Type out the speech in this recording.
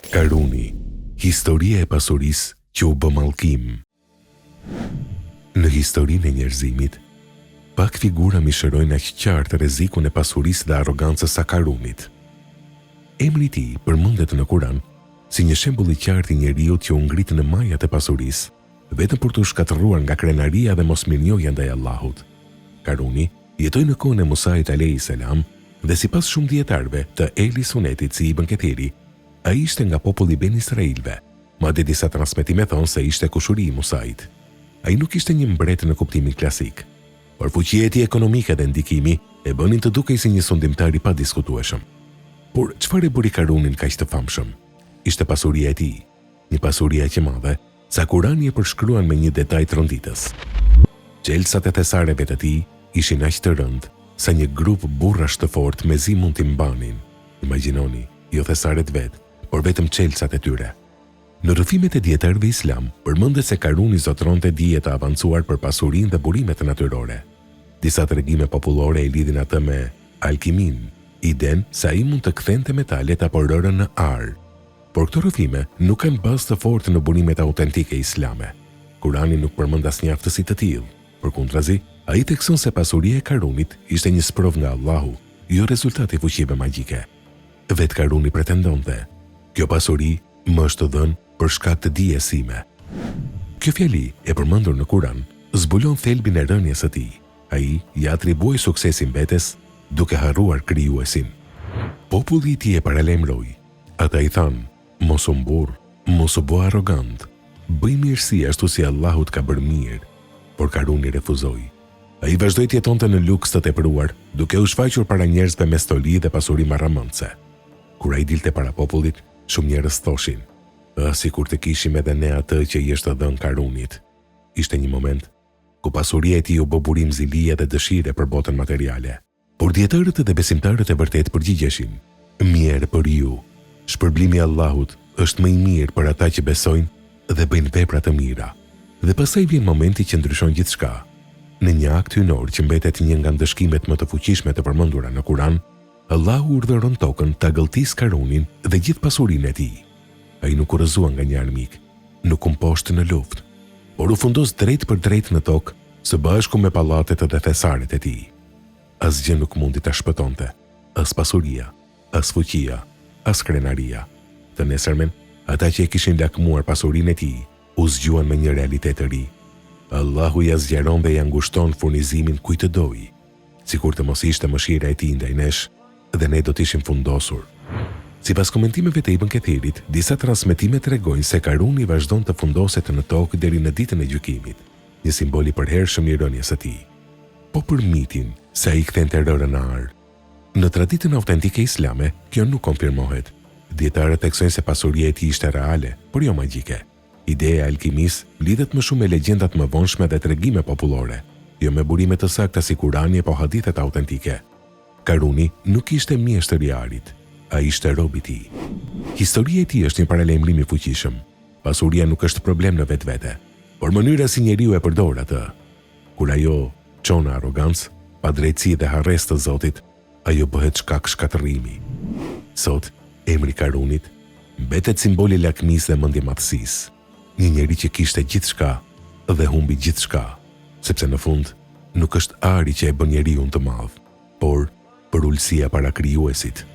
Karuni, historia e pasurisë që u bë mallkim. Në historinë e njerëzimit, pak figura mishërojnë aq qartë rrezikun e pasurisë dhe arrogancës së Karunit. Emri i tij përmendet në Kur'an si një shembull i qartë i njeriu që u ngrit në majat e pasurisë, vetëm për të shkatërruar nga krenaria dhe mosmirnjohja ndaj Allahut. Karuni jetoi në kohën e Musait alayhis salam dhe sipas shumë dietarëve të Ehli Sunetit si Ibn Kathiri, ai ishte nga populli Ben Israilve, madje disa transmetime thonë se ishte kushuri i Musait. Ai nuk ishte një mbret në kuptimin klasik, por fuqia e tij ekonomike dhe ndikimi e bënin të dukej si një sundimtar i padiskutueshëm. Por çfarë e bëri Karunin kaq të famshëm? Ishte pasuria e tij, një pasuri aq e madhe sa Kurani e përshkruan me një detaj të rënditës. Çelësat e thesareve të tij ishin aq të rëndë sa një grup burrash të fortë mezi mund t'i mbanin. Imagjinoni, jo thesaret vet, por vetëm çelësat e tyre. Në rrëfimet e dietarëve islam, përmendet se Karuni zotronte dije të avancuar për pasurinë dhe burimet natyrore. Disa tregime popullore e lidhin atë me alkimin, iden se ai mund të kthente metalet apo rërën në ar. Por këto rrëfime nuk kanë bazë të fortë në burimet autentike islame. Kurani nuk përmend asnjë aftësi të tillë. Përkundrazi, ai thekson se pasuria e Karunit ishte një sprov nga Allahu, jo rezultati i fuqive magjike. Vet Karuni pretendonte: "Kjo pasuri më është dhënë për shkak të dijes sime." Kjo fjali e përmendur në Kur'an zbulon thelbin e rënies së tij. Ai ja atribuoi suksesin vetes duke harruar krijuesin. Populli i tij e paralajmëroi. Ata i thanë: "Mos u mburr, mos u bë arrogant. Bëj mirësi ashtu si Allahu të ka bërë mirë." Por Karuni refuzoi. Ai vazhdoi të jetonte në luks të tepruar, duke u shfaqur para njerëzve me stoli dhe pasuri marramëndse. Kur ai dilte para popullit, shumë njerëz thoshin: "Sikur të kishim edhe ne atë që i është dhënë Karunit." Ishte një moment ku pasuria e tij u bë burim zilie dhe dëshire për botën materiale. Por dietarët dhe besimtarët e vërtet përgjigjeshin: "Mirë për ju. Shpërblimi i Allahut është më i mirë për ata që besojnë dhe bëjnë vepra të mira." Dhe pastaj vjen momenti që ndryshon gjithçka. Në një akt hynor që mbetet një nga ndëshkimet më të fuqishme të përmendura në Kur'an, Allahu urdhëron tokën ta gëlltisë Karunin dhe gjithë pasurinë e tij. Ai nuk u rrëzua nga një armik, nuk u mposhti në luftë, por u fundos drejt për drejt në tokë, së bashku me pallatet dhe thesaret e tij. Asgjë nuk mundi ta shpëtonte, as pasuria, as fuqia, as krenaria. Të nesërmen, ata që e kishin lakmuar pasurinë e tij u zgjuan me një realitet të ri. Allahu ja zgjeron dhe ja ngushton furnizimin kujt të dojë. Sikur të mos ishte mëshira e tij ndaj nesh, dhe ne do të ishim fundosur. Sipas komentimeve të Ibn Kathirit, disa transmetime tregojnë se Karuni vazhdon të fundoset në tokë deri në ditën e gjykimit, një simbol i përhershëm i rënies së tij. Po për mitin se ai kthente rërën në ar. Në traditën autentike islame, kjo nuk konfirmohet. Dietarët theksojnë se pasuria e tij ishte reale, por jo magjike. Ideja e alkimis lidhet më shumë me legjendat më vonshme dhe tregime popullore, jo me burime të sakta si Kurani apo hadithet autentike. Karuni nuk ishte mjeshtër i arit, ai ishte rob i tij. Historia e tij është një paralajmërim i fuqishëm. Pasuria nuk është problem në vetvete, por mënyra si njeriu e përdor atë. Kur ajo çon arrogancë, padrejtësi dhe harres të Zotit, ajo bëhet shkak shkatërrimi. Sot, emri Karunit mbetet simboli i lakmisë dhe mendjemadhësisë. Një njeri që kishte gjithçka dhe humbi gjithçka, sepse në fund nuk është ari që e bën njeriu të madh, por për ulësia para krijuesit.